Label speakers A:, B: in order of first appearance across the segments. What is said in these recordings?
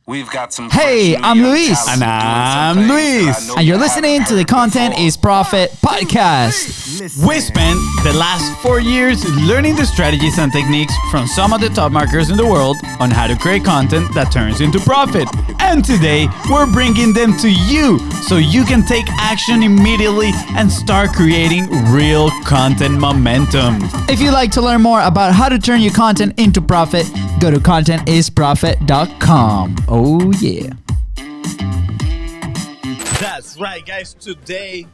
A: We've got some.
B: Hey, I'm Luis.
C: And I'm Luis.
B: And you're listening to the Content is Profit podcast.
C: We spent the last 4 years learning the strategies and techniques from some of the top marketers in the world on how to create content that turns into profit. And today, we're bringing them to you so you can take action immediately and start creating real content momentum.
B: If you'd like to learn more about how to turn your content into profit, go to contentisprofit.com. Oh, yeah.
C: That's right, guys. Today,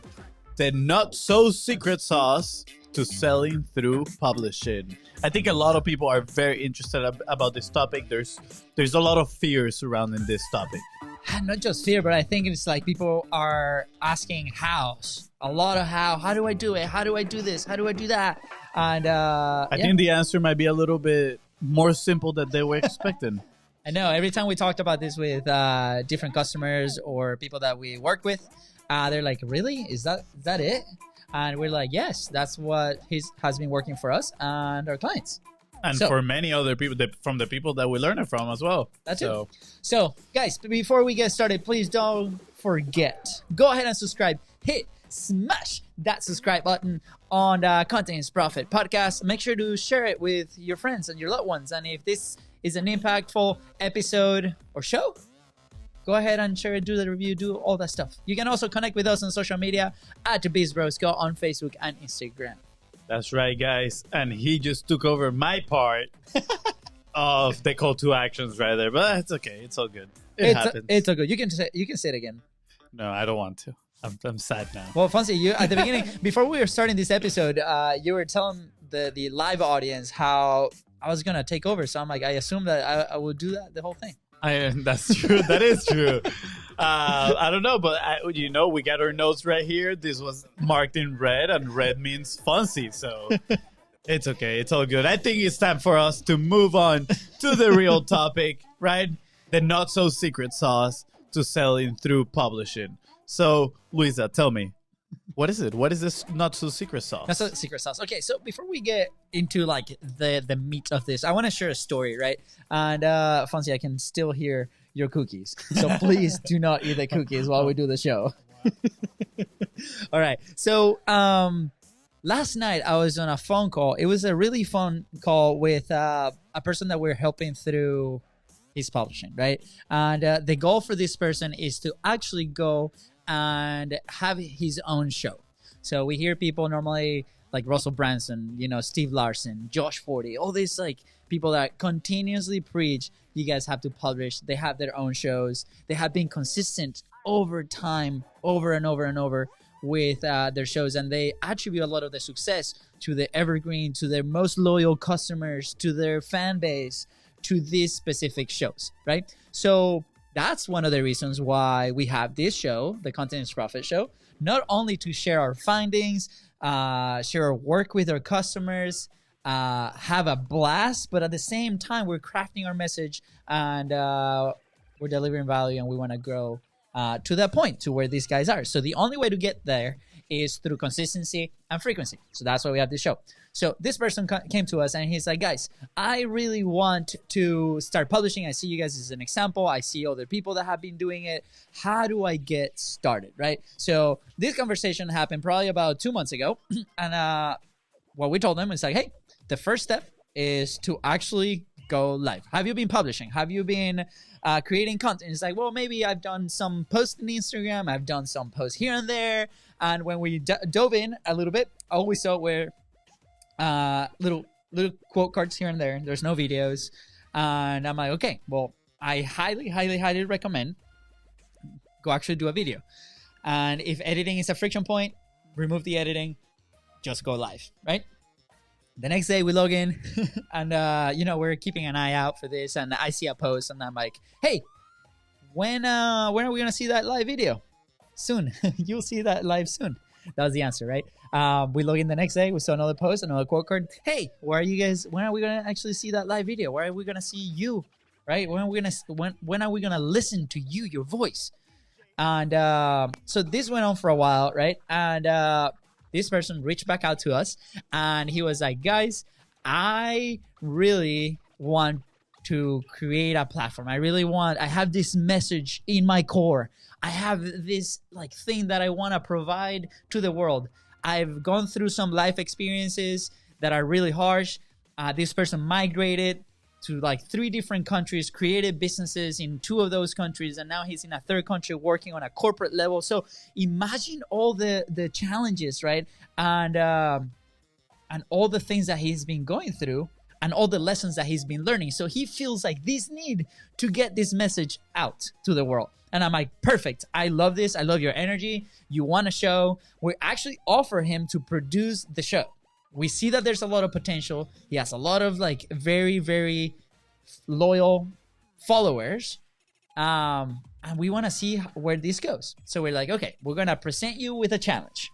C: the not-so-secret sauce to selling through publishing. I think a lot of people are very interested about this topic. There's a lot of fear surrounding this topic.
D: Not just fear, but I think it's like people are asking hows. A lot of how. How do I do it? How do I do this? How do I do that? And
C: I think the answer might be a little bit more simple than they were expecting.
D: I know. Every time we talked about this with different customers or people that we work with, they're like, really? Is that it? And we're like, yes, that's what has been working for us and our clients.
C: And for many other people, from the people that we learn it from as well.
D: That's it. So, guys, before we get started, please don't forget. Go ahead and subscribe. Smash that subscribe button on Content is Profit podcast. Make sure to share it with your friends and your loved ones. And if this is an impactful episode or show, go ahead and share it, do the review, do all that stuff. You can also connect with us on social media at BIZBROS. Go on Facebook and Instagram.
C: That's right, guys. And he just took over my part of the call to actions right there. But it's okay. It's all good. It happens.
D: It's all good. You can say it again.
C: No, I don't want to. I'm sad now.
D: Well, Fonzi, you at the beginning, before we were starting this episode, you were telling the live audience how I was going to take over. So I'm like, I assume that I will do that the whole thing.
C: That's true. That is true. I don't know, but we got our notes right here. This was marked in red, and red means FONZI. So it's okay. It's all good. I think it's time for us to move on to the real topic, right? The not so secret sauce to selling through publishing. So, Luisa, tell me, what is it? What is this not so secret sauce?
D: Not so secret sauce. Okay, so before we get into like the meat of this, I want to share a story, right? And Fonzie, I can still hear your cookies, so please do not eat the cookies while we do the show. All right. So last night I was on a phone call. It was a really fun call with a person that we're helping through his publishing, right? And the goal for this person is to actually go and have his own show. So we hear people normally like Russell Branson, Steve Larson, Josh Forty, all these like people that continuously preach you guys have to publish. They have their own shows. They have been consistent over time, over and over and over with their shows, and they attribute a lot of their success to the evergreen, to their most loyal customers, to their fan base, to these specific shows, right? So that's one of the reasons why we have this show, the Content is Profit show, not only to share our findings, share our work with our customers, have a blast, but at the same time, we're crafting our message and we're delivering value, and we want to grow to that point to where these guys are. So the only way to get there is through consistency and frequency. So that's why we have this show. So this person came to us and he's like, guys, I really want to start publishing. I see you guys as an example. I see other people that have been doing it. How do I get started, right? So this conversation happened probably about 2 months ago. And what we told them is like, hey, the first step is to actually go live. Have you been publishing? Have you been creating content? It's like, well, maybe I've done some posts on Instagram. I've done some posts here and there. And when we dove in a little bit, all we saw were little quote cards here and there. There's no videos. And I'm like, okay, well, I highly recommend go actually do a video. And if editing is a friction point, remove the editing, just go live, right? The next day we log in and, we're keeping an eye out for this. And I see a post and I'm like, hey, when are we going to see that live video? Soon. You'll see that live soon. That was the answer, right? We log in the next day. We saw another post, another quote card. Hey, when are we going to actually see that live video? Where are we going to see you, right? When are we going to listen to you, your voice? And so this went on for a while, right? And this person reached back out to us and he was like, guys, I really want to create a platform. I have this message in my core. I have this like thing that I want to provide to the world. I've gone through some life experiences that are really harsh. This person migrated to like 3 different countries, created businesses in 2 of those countries, and now he's in a 3rd country working on a corporate level. So imagine all the challenges, right? And all the things that he's been going through and all the lessons that he's been learning. So he feels like this need to get this message out to the world. And I'm like, perfect. I love this. I love your energy. You want a show. We actually offer him to produce the show. We see that there's a lot of potential. He has a lot of like very, very loyal followers. And we want to see where this goes. So we're like, okay, we're going to present you with a challenge.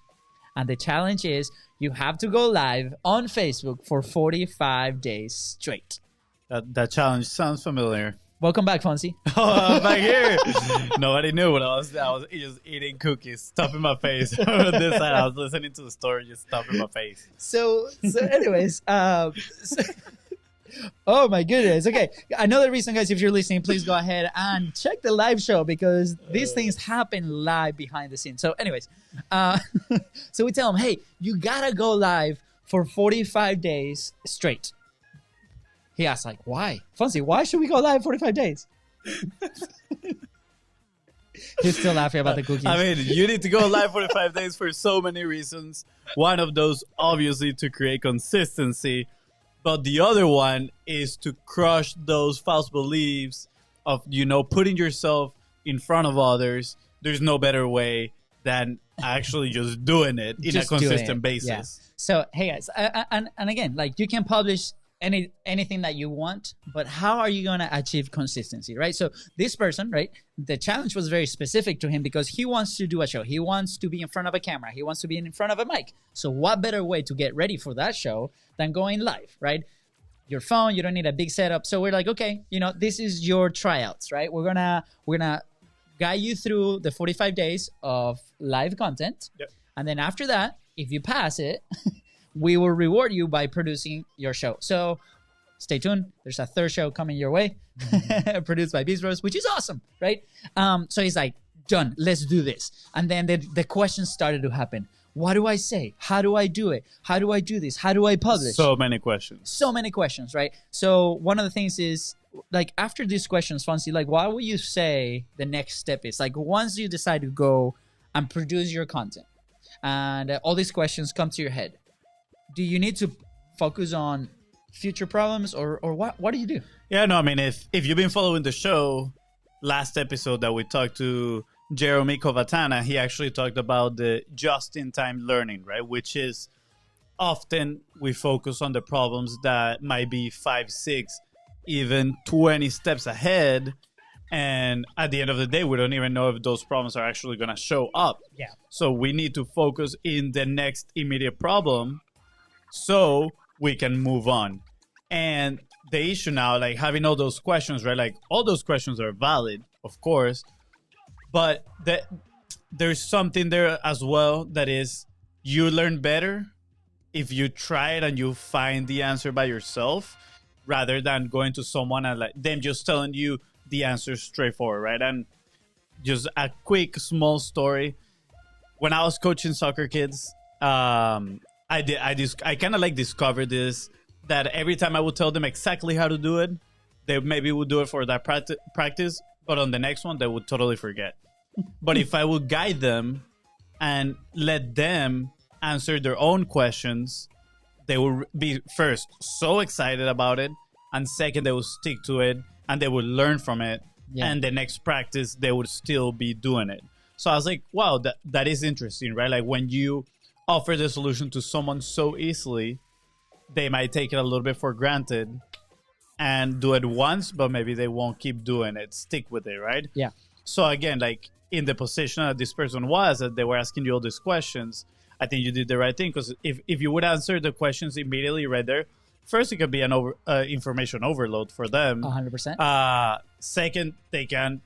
D: And the challenge is you have to go live on Facebook for 45 days straight.
C: That challenge sounds familiar.
D: Welcome back, Fonzie.
C: Oh, I'm back here. Nobody knew what I was just eating cookies, stuffing my face. This side, I was listening to the story, just stuffing my face.
D: So anyways, oh my goodness. Okay, another reason, guys, if you're listening, please go ahead and check the live show because these things happen live behind the scenes. So anyways, so we tell them, hey, you gotta go live for 45 days straight. He asked, like, why? Fonzie, why should we go live 45 days? He's still laughing about the cookies.
C: I mean, you need to go live 45 days for so many reasons. One of those, obviously, to create consistency. But the other one is to crush those false beliefs of, putting yourself in front of others. There's no better way than actually just doing it in a consistent basis.
D: Yeah. So, hey, guys, and again, like, you can publish anything that you want, but how are you going to achieve consistency, right? So this person, right, the challenge was very specific to him because he wants to do a show. He wants to be in front of a camera. He wants to be in front of a mic. So what better way to get ready for that show than going live, right? Your phone, you don't need a big setup. So we're like, okay, this is your tryouts, right? We're gonna guide you through the 45 days of live content.
C: Yep.
D: And then after that, if you pass it, we will reward you by producing your show. So stay tuned. There's a 3rd show coming your way, produced by BIZBROS, which is awesome, right? So he's like, done. Let's do this. And then the questions started to happen. What do I say? How do I do it? How do I do this? How do I publish?
C: So many questions.
D: So many questions, right? So one of the things is, like, after these questions, Fonzie, like, what would you say the next step is? Like, once you decide to go and produce your content and all these questions come to your head, do you need to focus on future problems or what do you do?
C: Yeah, no, I mean, if you've been following the show, last episode that we talked to Jeremy Kovatana, he actually talked about the just-in-time learning, right? Which is often we focus on the problems that might be 5, 6, even 20 steps ahead. And at the end of the day, we don't even know if those problems are actually going to show up.
D: Yeah.
C: So we need to focus in the next immediate problem so we can move on. And the issue now, like having all those questions, right? Like all those questions are valid, of course, but there's something there as well that is you learn better if you try it and you find the answer by yourself rather than going to someone and like them just telling you the answer straightforward, right? And just a quick small story. When I was coaching soccer kids, I kind of like discovered this, that every time I would tell them exactly how to do it, they maybe would do it for that practice, but on the next one, they would totally forget. But if I would guide them and let them answer their own questions, they will be, first, so excited about it, and second, they will stick to it, and they will learn from it, and the next practice, they would still be doing it. So I was like, wow, that is interesting, right? Like when you offer the solution to someone so easily, they might take it a little bit for granted and do it once, but maybe they won't keep doing it, stick with it, right?
D: Yeah.
C: So again, like in the position that this person was, that they were asking you all these questions, I think you did the right thing, because if you would answer the questions immediately right there, first, it could be an information overload for them.
D: 100%.
C: Second, they can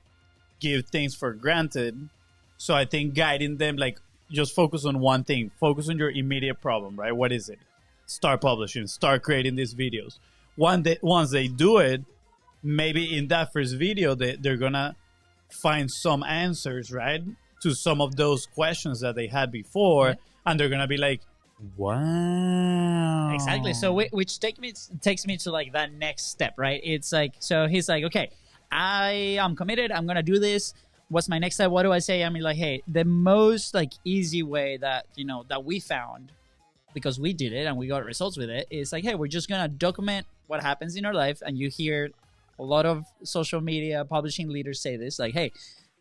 C: give things for granted. So I think guiding them, like, just focus on one thing. Focus on your immediate problem, right? What is it? Start publishing. Start creating these videos. Once they do it, maybe in that first video, they're gonna find some answers, right, to some of those questions that they had before, and they're gonna be like, wow.
D: Exactly. So which takes me to like that next step, right? It's like, so he's like, okay, I am committed. I'm gonna do this. What's my next step? What do I say? I mean, like, hey, the most like easy way that that we found, because we did it and we got results with it, is like, hey, we're just gonna document what happens in our life. And you hear a lot of social media publishing leaders say this, like, hey,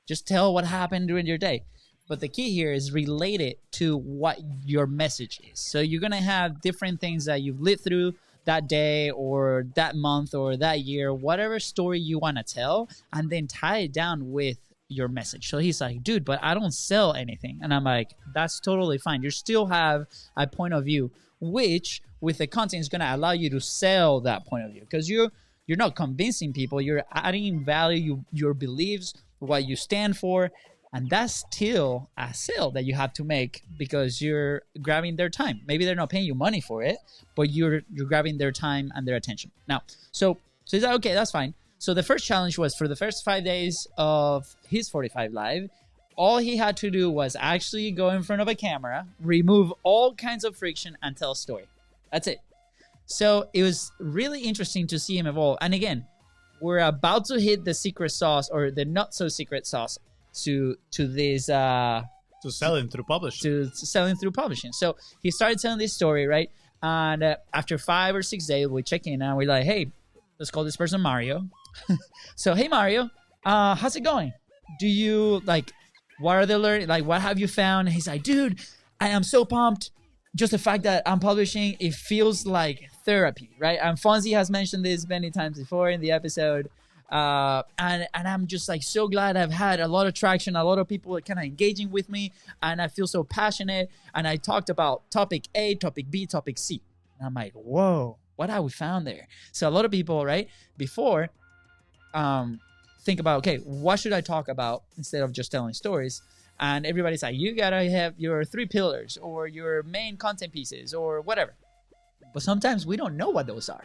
D: just tell what happened during your day. But the key here is relate it to what your message is. So you're going to have different things that you've lived through that day or that month or that year, whatever story you want to tell, and then tie it down with your message. So he's like, dude, but I don't sell anything. And I'm like, that's totally fine. You still have a point of view, which with the content is going to allow you to sell that point of view, because you're not convincing people. You're adding value, your beliefs, what you stand for. And that's still a sale that you have to make, because you're grabbing their time. Maybe they're not paying you money for it, but you're grabbing their time and their attention. Now, so he's like, okay, that's fine. So the first challenge was, for the first 5 days of his 45 Live, all he had to do was actually go in front of a camera, remove all kinds of friction, and tell a story. That's it. So it was really interesting to see him evolve. And again, we're about to hit the secret sauce, or the not so secret sauce, to this
C: to selling through publishing.
D: So he started telling this story, right? And after 5 or 6 days, we check in and we're like, hey, let's call this person Mario. So, hey, Mario, how's it going? Do you what are they learning? Like, what have you found? And he's like, dude, I am so pumped. Just the fact that I'm publishing, it feels like therapy, right? And Fonzie has mentioned this many times before in the episode. And I'm just like so glad I've had a lot of traction. A lot of people are kind of engaging with me, and I feel so passionate. And I talked about topic A, topic B, topic C. And I'm like, whoa, what have we found there? So a lot of people, right, before, think about, okay, what should I talk about instead of just telling stories? And everybody's like, you gotta have your 3 pillars or your main content pieces or whatever. But sometimes we don't know what those are.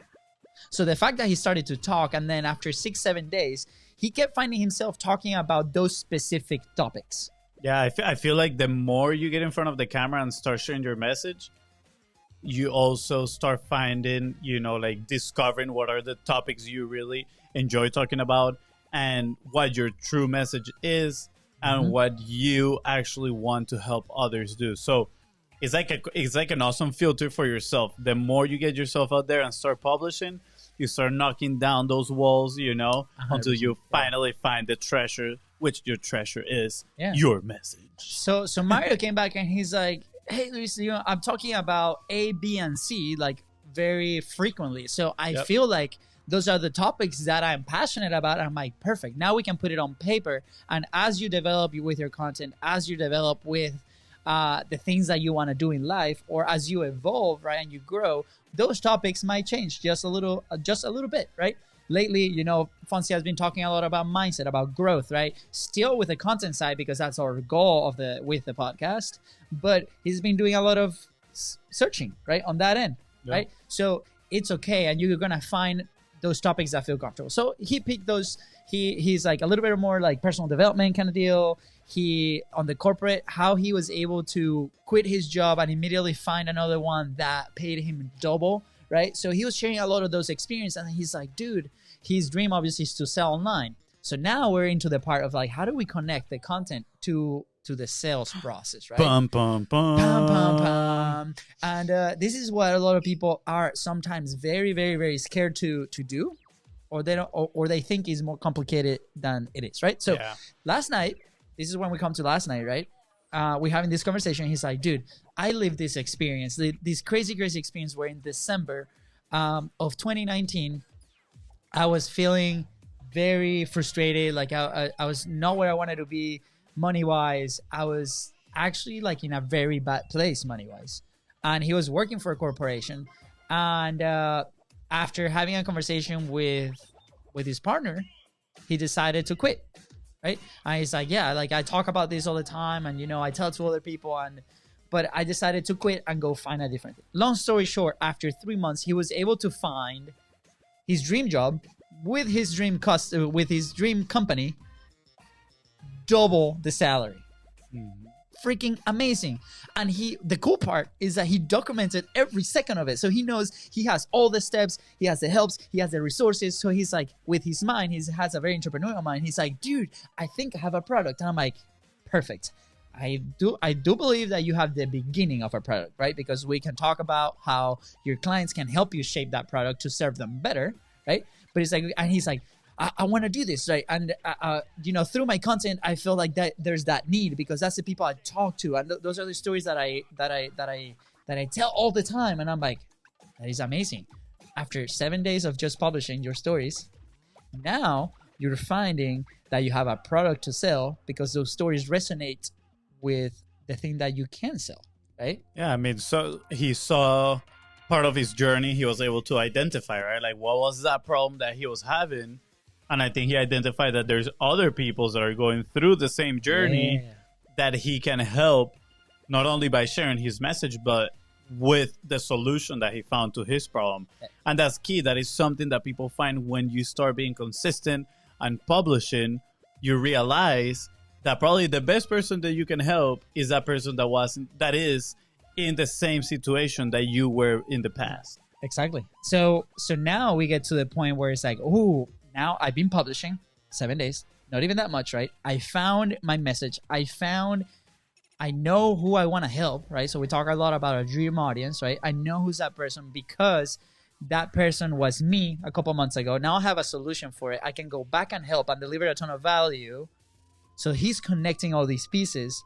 D: So the fact that he started to talk, and then after 6-7 days, he kept finding himself talking about those specific topics.
C: Yeah, I feel like the more you get in front of the camera and start sharing your message, you also start finding, discovering what are the topics you really enjoy talking about, and what your true message is, and what you actually want to help others do. So it's like an awesome filter for yourself. The more you get yourself out there and start publishing, you start knocking down those walls, until you finally find the treasure, which your treasure is your message.
D: So Mario came back and he's like, hey, Luis, I'm talking about A, B, and C very frequently. So I feel like those are the topics that I'm passionate about. I'm like, perfect. Now we can put it on paper. And as you develop with your content, as you develop with the things that you want to do in life, or as you evolve, right, and you grow, those topics might change just a little bit, right? Lately, Fonzie has been talking a lot about mindset, about growth, right? Still with the content side, because that's our goal with the podcast. But he's been doing a lot of searching, right, on that end, right? So it's okay, and you're gonna find those topics that feel comfortable. So he picked those. He's like a little bit more like personal development kind of deal. He, on the corporate, how he was able to quit his job and immediately find another one that paid him double, right? So he was sharing a lot of those experiences, and he's like, dude, his dream obviously is to sell online. So now we're into the part of like, how do we connect the content to the sales process, right?
C: Bum, bum, bum.
D: Pum, pum, pum. And this is what a lot of people are sometimes very, very, very scared to do, or they don't, or they think is more complicated than it is, right? So last night, this is when we come to last night, right? We're having this conversation. He's like, dude, I lived this experience, this crazy, crazy experience where in December of 2019, I was feeling very frustrated. Like I was not where I wanted to be money-wise. I was actually like in a very bad place money-wise. And he was working for a corporation. And after having a conversation with his partner, he decided to quit. Right? And he's like, yeah, like I talk about this all the time, and I tell to other people, but I decided to quit and go find a different thing. Long story short, after 3 months, he was able to find his dream job with his dream with his dream company, double the salary. Freaking amazing. And the cool part is that he documented every second of it. So he knows he has all the steps, he has the helps, he has the resources. So he's like, with his mind, he has a very entrepreneurial mind. He's like, dude, I think I have a product. And I'm like, perfect. I do believe that you have the beginning of a product, right? Because we can talk about how your clients can help you shape that product to serve them better, right? But it's like, and he's like, I want to do this, right? And through my content, I feel like that there's that need, because that's the people I talk to, and those are the stories that I tell all the time. And I'm like, that is amazing. After 7 days of just publishing your stories, now you're finding that you have a product to sell because those stories resonate with the thing that you can sell, right?
C: Yeah, I mean, so he saw part of his journey. He was able to identify, right? Like, what was that problem that he was having? And I think he identified that there's other people that are going through the same journey that he can help, not only by sharing his message, but with the solution that he found to his problem. And that's key. That is something that people find when you start being consistent and publishing. You realize that probably the best person that you can help is that person that is in the same situation that you were in the past.
D: Exactly. So now we get to the point where it's like, oh, now I've been publishing 7 days, not even that much, right? I found my message. I know who I want to help, right? So we talk a lot about a dream audience, right? I know who's that person because that person was me a couple months ago. Now I have a solution for it. I can go back and help and deliver a ton of value. So he's connecting all these pieces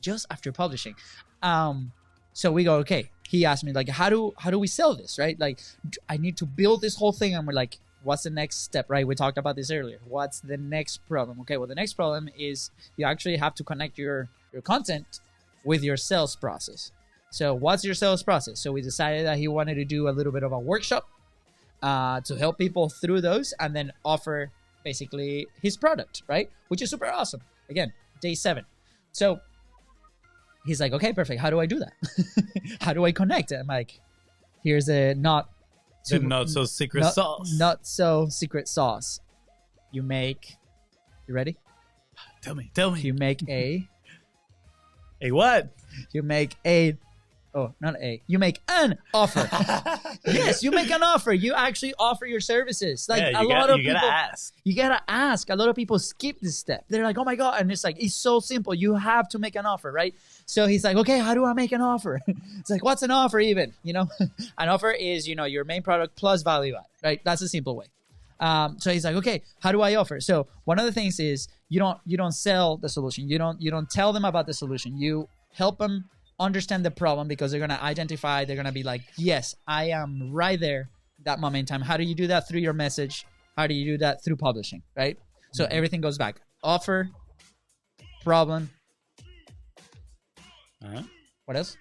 D: just after publishing. So we go, okay. He asked me, like, how do we sell this, right? Like, I need to build this whole thing. And we're like, what's the next step, right? We talked about this earlier. What's the next problem? Okay, well, the next problem is you actually have to connect your content with your sales process. So what's your sales process? So we decided that he wanted to do a little bit of a workshop to help people through those and then offer basically his product, right? Which is super awesome. Again, day 7. So he's like, okay, perfect. How do I do that? How do I connect? I'm like, here's a not so secret sauce. Not so secret sauce. You ready?
C: Tell me.
D: You make
C: A what?
D: You make you make an offer. Yes, you make an offer. You actually offer your services. Like
C: you gotta ask.
D: You gotta ask. A lot of people skip this step. They're like, oh my God. And it's like, it's so simple. You have to make an offer, right? So he's like, okay, how do I make an offer? It's like, what's an offer even? An offer is, your main product plus value add, right? That's a simple way. So he's like, okay, how do I offer? So one of the things is you don't sell the solution. You don't tell them about the solution. You help them understand the problem because they're going to identify, they're going to be like, yes, I am right there that moment in time. How do you do that? Through your message. How do you do that? Through publishing, right? So everything goes back. Offer, problem. What else?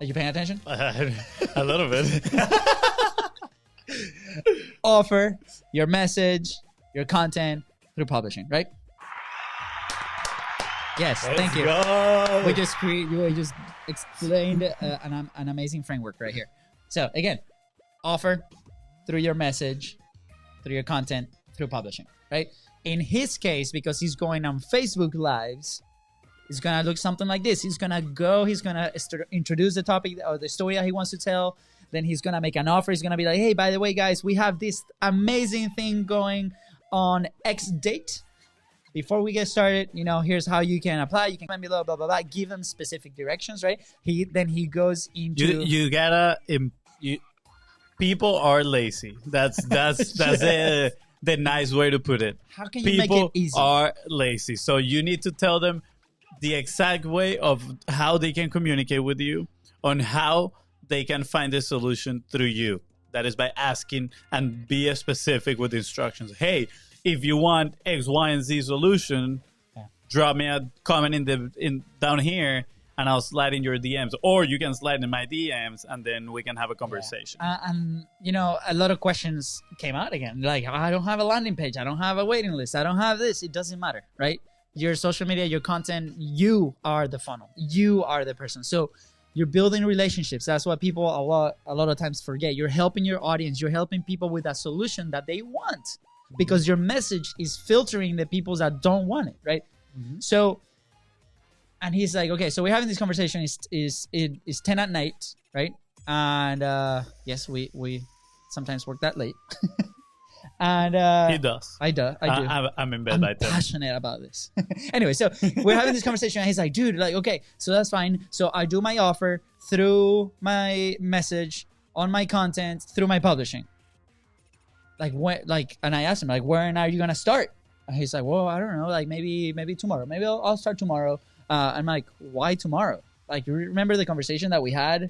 D: Are you paying attention?
C: A little bit.
D: Offer, your message, your content through publishing, right? Yes, thank you.
C: Go.
D: We just explained an amazing framework right here. So again, offer through your message, through your content, through publishing, right? In his case, because he's going on Facebook Lives, it's gonna look something like this. He's gonna introduce the topic or the story that he wants to tell. Then he's gonna make an offer. He's gonna be like, hey, by the way, guys, we have this amazing thing going on X date. Before we get started, here's how you can apply. You can comment below, blah, blah, blah. Give them specific directions, right? He goes into...
C: You gotta... people are lazy. That's the nice way to put it.
D: How can you make it easy?
C: People are lazy. So you need to tell them the exact way of how they can communicate with you, on how they can find the solution through you. That is by asking and be specific with instructions. Hey, if you want X, Y, and Z solution, drop me a comment down here, and I'll slide in your DMs. Or you can slide in my DMs, and then we can have a conversation.
D: And, a lot of questions came out again. Like, I don't have a landing page. I don't have a waiting list. I don't have this. It doesn't matter, right? Your social media, your content, you are the funnel. You are the person. So You're building relationships. That's what people a lot of times forget. You're helping your audience. You're helping people with a solution that they want, because your message is filtering the people that don't want it, right? So, and he's like, okay, so we're having this conversation. It's 10 at night, right? And yes, we sometimes work that late. And
C: He does.
D: I do.
C: I'm in bed by
D: I'm
C: 10.
D: passionate about this. Anyway, so we're having this conversation, and he's like, dude, like, okay, so that's fine. So I do my offer through my message, on my content, through my publishing. Like, when, like, and I asked him, like, when are you gonna start? And he's like, well, I don't know, like maybe tomorrow. Maybe I'll start tomorrow. I'm like, why tomorrow? Like, you remember the conversation that we had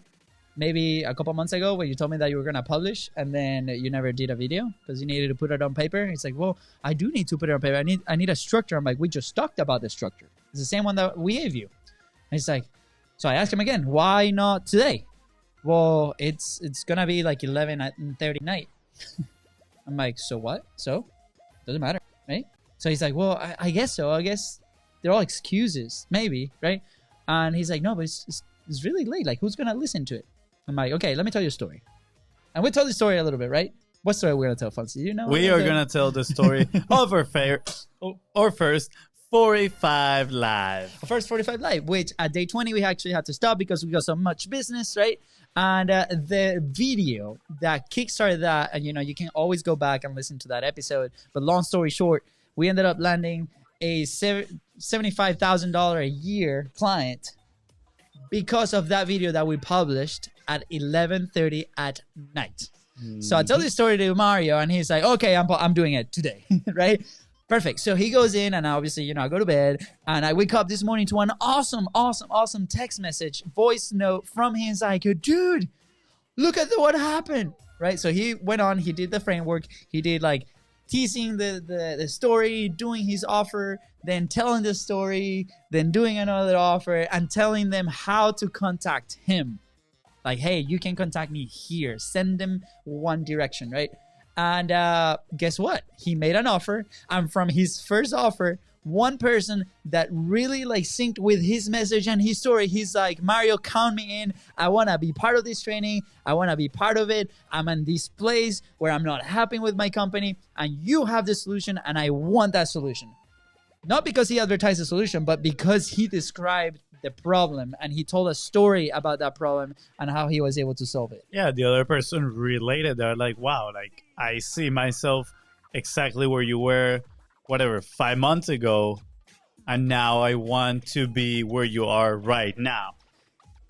D: maybe a couple months ago, where you told me that you were going to publish and then you never did a video because you needed to put it on paper? It's like, well, I do need to put it on paper. I need a structure. I'm like, we just talked about the structure. It's the same one that we gave you. And he's like, so I asked him again, why not today? Well, it's going to be like 11:30 night. I'm like, so what? So doesn't matter, right? So he's like, well, I guess so. I guess they're all excuses, maybe, right? And he's like, no, but it's really late. Like, who's going to listen to it? I'm like, okay, let me tell you a story. And we told the story a little bit, right? What story are we going to tell, Fonzie? You know,
C: we are going to tell the story of our first 45 live.
D: First 45 live, which at day 20 we actually had to stop because we got so much business, right? And the video that kickstarted that, and you can always go back and listen to that episode. But long story short, we ended up landing a $75,000 a year client because of that video that we published at 11:30 at night. So I tell this story to Mario, and he's like, okay, I'm doing it today, right? Perfect. So he goes in, and obviously, I go to bed, and I wake up this morning to an awesome text message, voice note from him. He's like, dude, look at what happened, right? So he went on, he did the framework, he did like teasing the story, doing his offer, then telling the story, then doing another offer, and telling them how to contact him. Like, hey, you can contact me here. Send them one direction, right? And guess what? He made an offer, and from his first offer, one person that really like synced with his message and his story, he's like, Mario, count me in. I want to be part of this training. I want to be part of it. I'm in this place where I'm not happy with my company, and you have the solution, and I want that solution. Not because he advertised the solution, but because he described the problem and he told a story about that problem and how he was able to solve it.
C: Yeah, the other person related. They're like, wow, like I see myself exactly where you were, 5 months ago, and now I want to be where you are right now.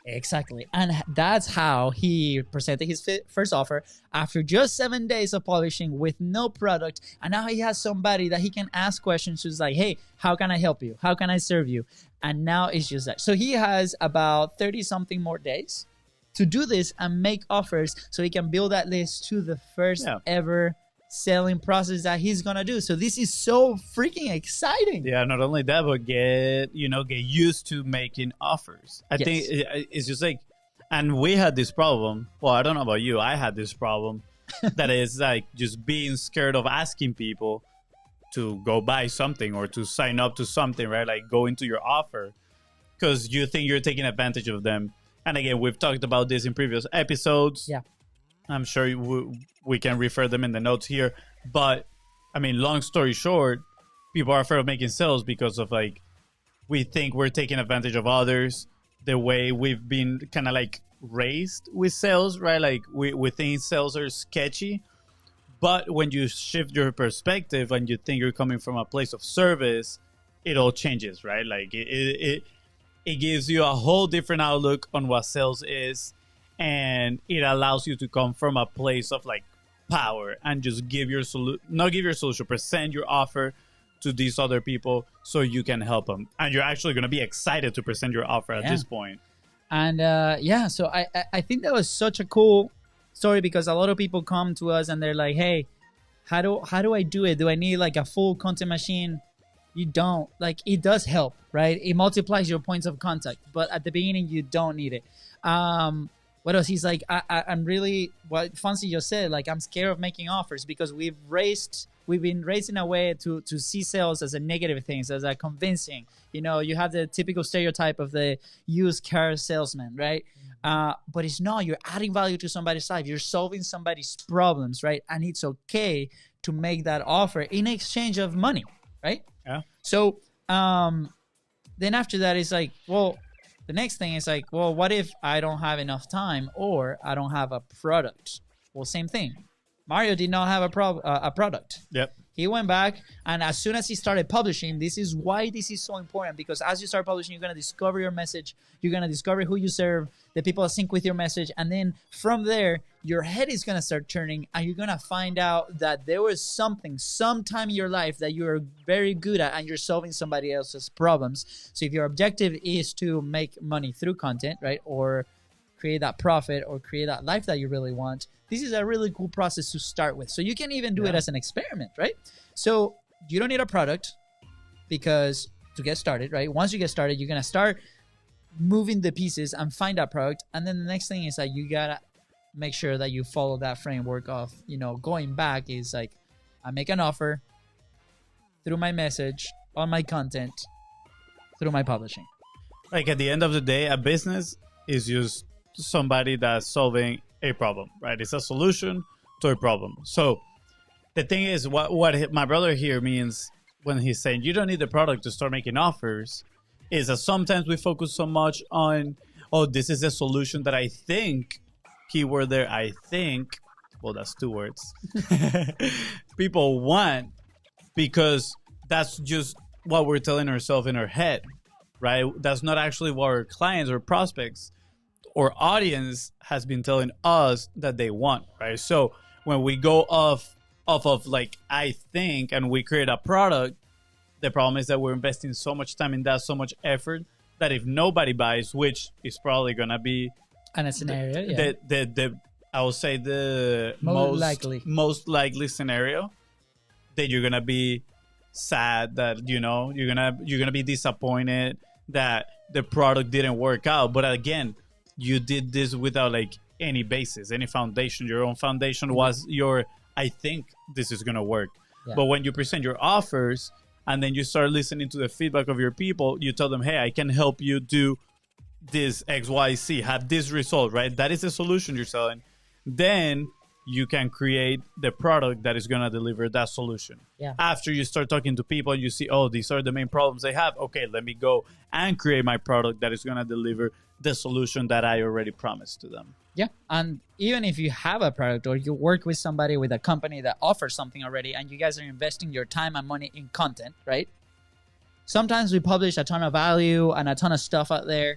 D: Exactly. And that's how he presented his first offer after just 7 days of publishing with no product. And now he has somebody that he can ask questions. Who's like, hey, how can I help you? How can I serve you? And now it's just that. So he has about 30 something more days to do this and make offers so he can build that list to the first ever selling process that he's gonna do. So this is so freaking exciting.
C: Yeah, not only that, but get used to making offers. I think it's just like, and we had this problem. Well, I don't know about you. I had this problem that is like just being scared of asking people to go buy something or to sign up to something, right? Like go into your offer because you think you're taking advantage of them. And again, we've talked about this in previous episodes.
D: Yeah.
C: I'm sure we can refer them in the notes here. But, I mean, long story short, people are afraid of making sales because of, like, we think we're taking advantage of others. The way we've been kind of, like, raised with sales, right? Like, we think sales are sketchy. But when you shift your perspective and you think you're coming from a place of service, it all changes, right? Like, it gives you a whole different outlook on what sales is. And it allows you to come from a place of like power and just give your solution, present your offer to these other people so you can help them. And you're actually going to be excited to present your offer at this point.
D: And so I think that was such a cool story because a lot of people come to us and they're like, hey, how do I do it? Do I need like a full content machine? You don't. Like, it does help, right? It multiplies your points of contact, but at the beginning you don't need it. what else? He's like, I'm really, what Fonzie just said, like, I'm scared of making offers because we've been raised in a way to see sales as a negative thing, as a convincing. You know, you have the typical stereotype of the used car salesman, right? But it's not. You're adding value to somebody's life. You're solving somebody's problems, right? And it's okay to make that offer in exchange of money, right?
C: Yeah.
D: So then after that, it's like, well, the next thing is like, well, what if I don't have enough time or I don't have a product? Well, same thing. Mario did not have a product.
C: Yep.
D: He went back, and as soon as he started publishing, this is why this is so important, because as you start publishing, you're going to discover your message. You're going to discover who you serve, the people that sync with your message. And then from there, your head is going to start turning, and you're going to find out that there was something, sometime in your life that you're very good at, and you're solving somebody else's problems. So if your objective is to make money through content, right, or create that profit or create that life that you really want, this is a really cool process to start with. So you can even do it as an experiment, right? So you don't need a product because to get started, right? Once you get started, you're going to start moving the pieces and find that product. And then the next thing is that you got to make sure that you follow that framework of, you know, going back is like, I make an offer through my message, on my content, through my publishing.
C: Like at the end of the day, a business is just somebody that's solving a problem, right? It's a solution to a problem. So the thing is, what my brother here means when he's saying you don't need the product to start making offers is that sometimes we focus so much on, oh, this is the solution that I think, keyword there, I think, well, that's 2 words, people want, because that's just what we're telling ourselves in our head, right? That's not actually what our clients or prospects or audience has been telling us that they want, right? So when we go off of like, I think, and we create a product, the problem is that we're investing so much time in that, so much effort, that if nobody buys, which is probably going to be
D: And a scenario,
C: I will say the most likely scenario, that you're going to be sad, that, you know, you're going to be disappointed that the product didn't work out. But again, you did this without like any basis, any foundation. Your own foundation was your, I think this is going to work. Yeah. But when you present your offers and then you start listening to the feedback of your people, you tell them, hey, I can help you do this X, Y, Z, have this result, right? That is the solution you're selling. Then you can create the product that is going to deliver that solution. Yeah. After you start talking to people, you see, oh, these are the main problems they have. Okay, let me go and create my product that is going to deliver the solution that I already promised to them.
D: Yeah. And even if you have a product or you work with somebody, with a company that offers something already, and you guys are investing your time and money in content, right? Sometimes we publish a ton of value and a ton of stuff out there,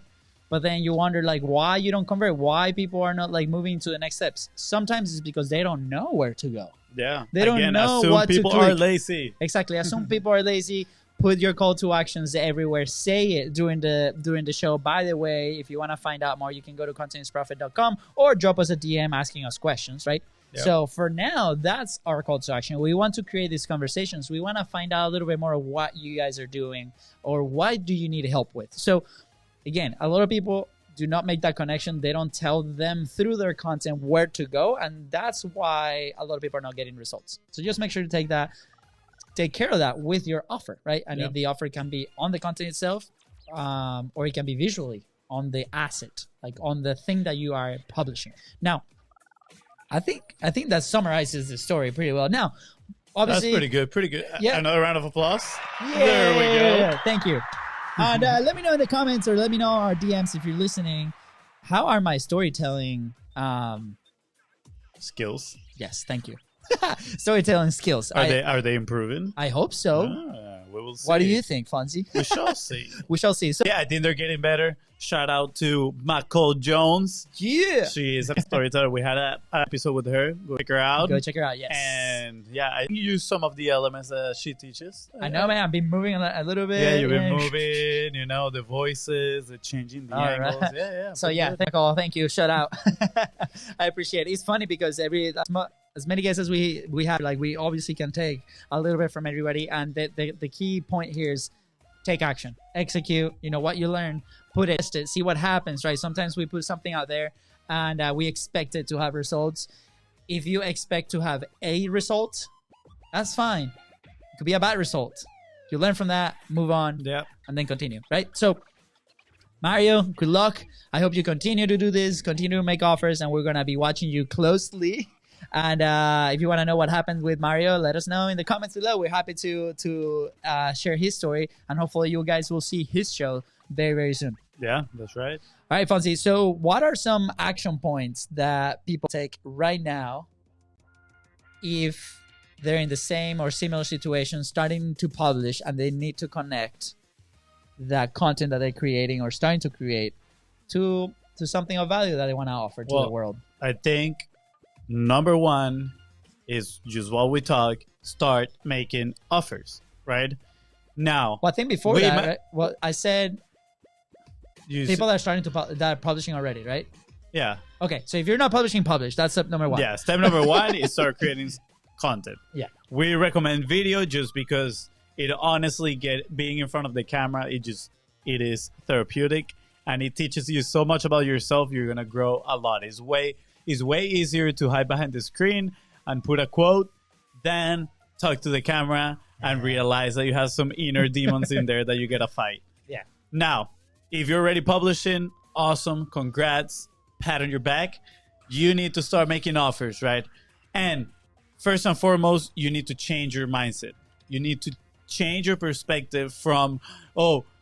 D: but then you wonder like why you don't convert, why people are not like moving to the next steps. Sometimes it's because they don't know where to go.
C: Yeah.
D: They don't know what to
C: people are lazy.
D: Exactly. Assume people are lazy. Put your call to actions everywhere. Say it during the show. By the way, if you want to find out more, you can go to contentisprofit.com or drop us a DM asking us questions, right? Yep. So for now, that's our call to action. We want to create these conversations. We want to find out a little bit more of what you guys are doing or what do you need help with. So again, a lot of people do not make that connection. They don't tell them through their content where to go. And that's why a lot of people are not getting results. So just make sure to take care of that with your offer, right? And if the offer can be on the content itself, or it can be visually on the asset, like on the thing that you are publishing. Now, I think that summarizes the story pretty well. Now, obviously,
C: that's pretty good.
D: Yeah.
C: Another round of applause.
D: Yeah,
C: there we go.
D: Thank you. And let me know in the comments or let me know on our DMs if you're listening. How are my storytelling
C: skills?
D: Yes, thank you. Storytelling skills.
C: Are they improving?
D: I hope so.
C: We will see.
D: What do you think, Fonzie?
C: We shall see.
D: We shall see. So,
C: yeah, I think they're getting better. Shout out to Nicole Jones.
D: Yeah.
C: She is a storyteller. We had an episode with her. Go check her out.
D: Yes.
C: And yeah, I use some of the elements that she teaches.
D: I know, man. I've been moving a little bit.
C: Yeah, you've been moving, you know, the voices, the changing the angles. Right. Yeah.
D: So yeah, thank you. Shout out. I appreciate it. It's funny because as many guests as we have, like we obviously can take a little bit from everybody. And the key point here is take action, execute, you know, what you learn, put it, test it, see what happens, right? Sometimes we put something out there and we expected to have results. If you expect to have a result, that's fine. It could be a bad result. You learn from that, move on, and then continue, right? So, Mario, good luck. I hope you continue to do this, continue to make offers, and we're going to be watching you closely. And if you want to know what happened with Mario, let us know in the comments below. We're happy to share his story, and hopefully you guys will see his show very, very soon.
C: Yeah, that's right.
D: All right, Fonzie. So what are some action points that people take right now if they're in the same or similar situation, starting to publish, and they need to connect that content that they're creating or starting to create to something of value that they want to offer to the world?
C: I think number one is just what we talk, start making offers, right? Now,
D: well, I think before that, right? Well, I said people that are starting to that are publishing already, right?
C: Yeah.
D: Okay, so if you're not publishing, publish. That's step number one.
C: Yeah, step number one is start creating content.
D: Yeah.
C: We recommend video just because it honestly being in front of the camera, it is therapeutic, and it teaches you so much about yourself. You're gonna grow a lot. It's way easier to hide behind the screen and put a quote than talk to the camera and realize that you have some inner demons in there that you gotta fight.
D: Yeah.
C: Now, if you're already publishing, awesome, congrats, pat on your back. You need to start making offers, right? And first and foremost, you need to change your mindset. You need to change your perspective from,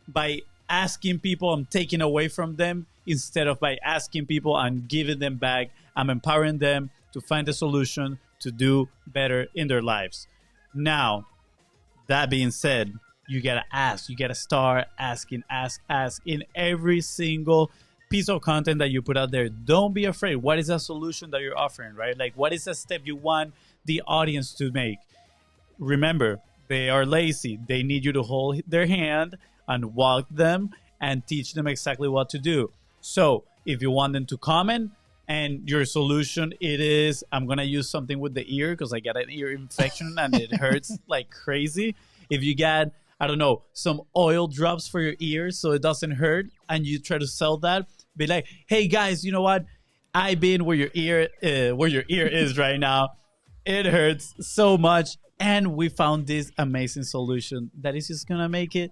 C: by asking people, I'm taking away from them, instead of by asking people, I'm giving them back. I'm empowering them to find a solution to do better in their lives. Now, that being said, you gotta ask. You gotta start asking, ask in every single piece of content that you put out there. Don't be afraid. What is a solution that you're offering, right? Like, what is a step you want the audience to make? Remember, they are lazy. They need you to hold their hand and walk them and teach them exactly what to do. So if you want them to comment and your solution, it is, I'm going to use something with the ear because I got an ear infection and it hurts like crazy. If you got, I don't know, some oil drops for your ears so it doesn't hurt, and you try to sell that, be like, hey guys, you know what? I've been where your ear is right now. It hurts so much. And we found this amazing solution that is just gonna make it,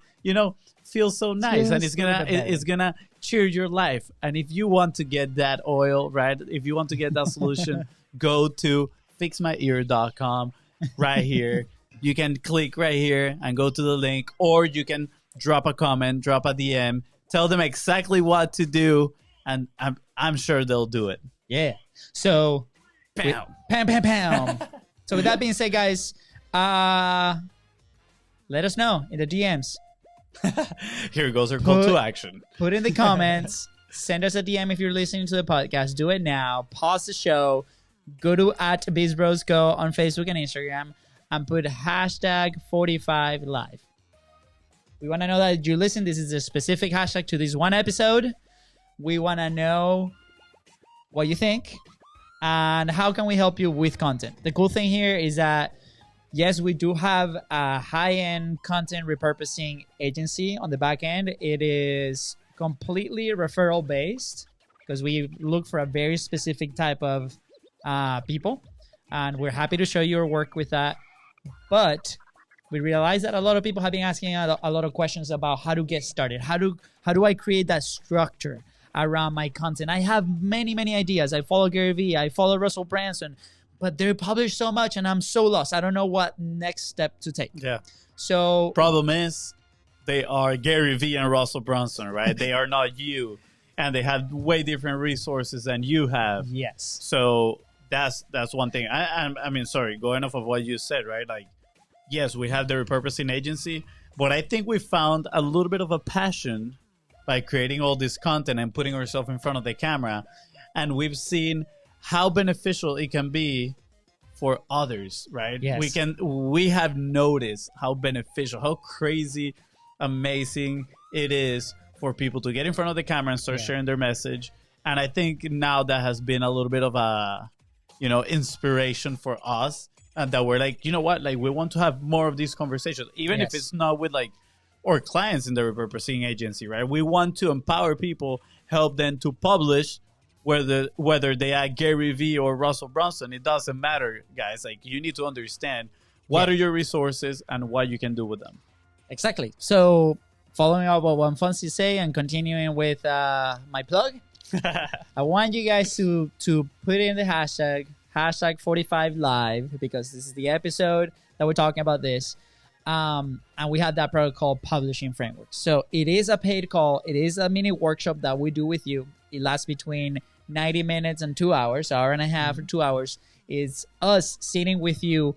C: feel so nice, and it's gonna cheer your life. And if you want to get that oil, right? If you want to get that solution, go to fixmyear.com right here. You can click right here and go to the link, or you can drop a comment, drop a DM, tell them exactly what to do, and I'm sure they'll do it.
D: Yeah. So, pam. So with that being said, guys, let us know in the DMs.
C: Here goes our call to action.
D: Put in the comments. Send us a DM if you're listening to the podcast. Do it now. Pause the show. Go to @BIZBROS on Facebook and Instagram and put #45live. We want to know that you listen. This is a specific hashtag to this one episode. We want to know what you think and how can we help you with content. The cool thing here is that, yes, we do have a high-end content repurposing agency on the back end. It is completely referral-based because we look for a very specific type of people, and we're happy to show your work with that. But we realize that a lot of people have been asking a lot of questions about how to get started. How do I create that structure around my content? I have many ideas. I follow Gary Vee. I follow Russell Branson. But they publish so much, and I'm so lost. I don't know what next step to take.
C: Yeah.
D: So
C: problem is, they are Gary Vee and Russell Brunson, right? They are not you, and they have way different resources than you have.
D: Yes.
C: So that's one thing. I mean, sorry, going off of what you said, right? Like, yes, we have the repurposing agency, but I think we found a little bit of a passion by creating all this content and putting ourselves in front of the camera, and we've seen how beneficial it can be for others, right?
D: Yes.
C: We have noticed how beneficial, how crazy amazing it is for people to get in front of the camera and start sharing their message. And I think now that has been a little bit of a, inspiration for us, and that we're like, you know what, like, we want to have more of these conversations, even if it's not with like our clients in the repurposing agency, right? We want to empower people, help them to publish whether they add Gary Vee or Russell Brunson. It doesn't matter, guys. Like, you need to understand what are your resources and what you can do with them.
D: Exactly. So following up what Fonzie say and continuing with my plug, I want you guys to put in the hashtag 45live, because this is the episode that we're talking about this. And we have that protocol publishing framework. So it is a paid call. It is a mini workshop that we do with you. It lasts between 90 minutes and 2 hours, hour and a half or 2 hours. It's us sitting with you,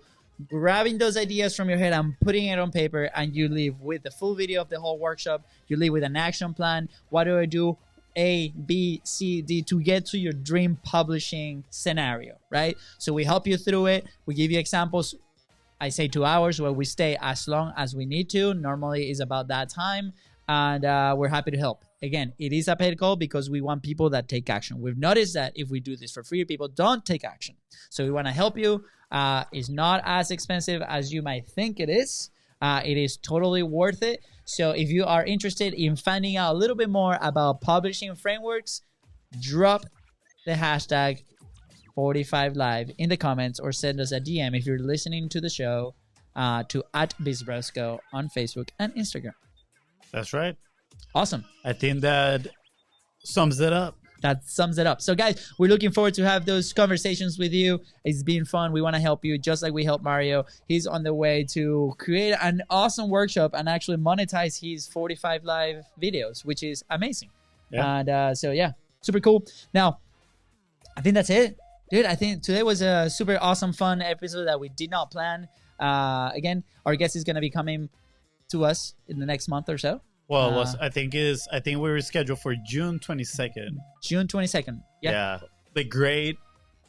D: grabbing those ideas from your head and putting it on paper, and you leave with the full video of the whole workshop. You leave with an action plan. What do I do? A, B, C, D, to get to your dream publishing scenario, right? So we help you through it. We give you examples. I say 2 hours, where we stay as long as we need to. Normally is about that time, and we're happy to help. Again, it is a paid call because we want people that take action. We've noticed that if we do this for free, people don't take action. So we want to help you. It's not as expensive as you might think it is. It is totally worth it. So if you are interested in finding out a little bit more about publishing frameworks, drop the hashtag 45live in the comments, or send us a DM if you're listening to the show to @BIZBROS on Facebook and Instagram.
C: That's right.
D: Awesome.
C: I think that sums it up.
D: That sums it up. So guys, we're looking forward to have those conversations with you. It's been fun. We want to help you just like we helped Mario. He's on the way to create an awesome workshop and actually monetize his 45live videos, which is amazing. Yeah. And so yeah, super cool. Now, I think that's it. Dude, I think today was a super awesome, fun episode that we did not plan. Again, our guest is going to be coming to us in the next month or so.
C: Well, I think we were scheduled for June 22nd.
D: June 22nd.
C: Yeah. The great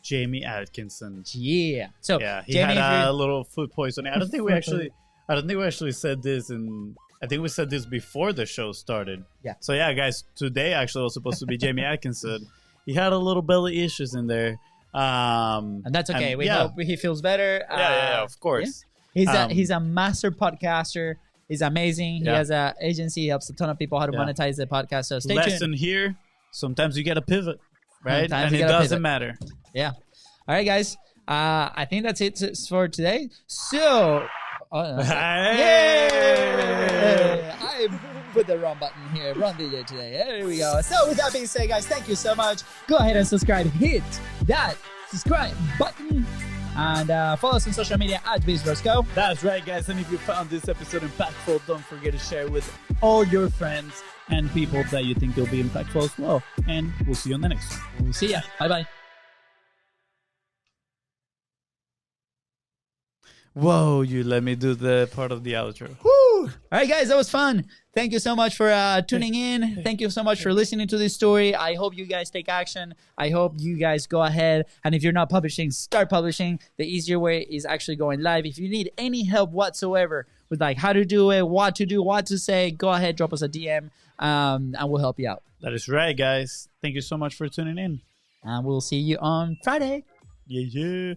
C: Jamie Atkinson.
D: Yeah. So
C: yeah, he
D: Jamie,
C: had a little food poisoning. I don't think we actually said this, and I think we said this before the show started.
D: Yeah.
C: So yeah, guys, today actually was supposed to be Jamie Atkinson. He had a little belly issues in there.
D: And that's okay. We hope he feels better.
C: Yeah, of course.
D: Yeah. He's a master podcaster. He's amazing. He has an agency. He helps a ton of people how to monetize the podcast. So stay tuned.
C: Lesson here: sometimes you got to pivot, right? And it doesn't matter.
D: Yeah. All right, guys. I think that's it for today. So,
C: Hey!
D: I put the wrong button here. Wrong DJ today. There we go. So with that being said, guys, thank you so much. Go ahead and subscribe. Hit that subscribe button. And follow us on social media @BIZBROS.
C: That's right, guys. And if you found this episode impactful, don't forget to share with all your friends and people that you think will be impactful as well. And we'll see you on the next one.
D: We'll see ya. Bye-bye.
C: Whoa, you let me do the part of the outro.
D: Woo! All right, guys, that was fun. Thank you so much for tuning in. Thank you so much for listening to this story. I hope you guys take action. I hope you guys go ahead. And if you're not publishing, start publishing. The easier way is actually going live. If you need any help whatsoever with like how to do it, what to do, what to say, go ahead, drop us a DM, and we'll help you out.
C: That is right, guys. Thank you so much for tuning in.
D: And we'll see you on Friday.
C: Yeah.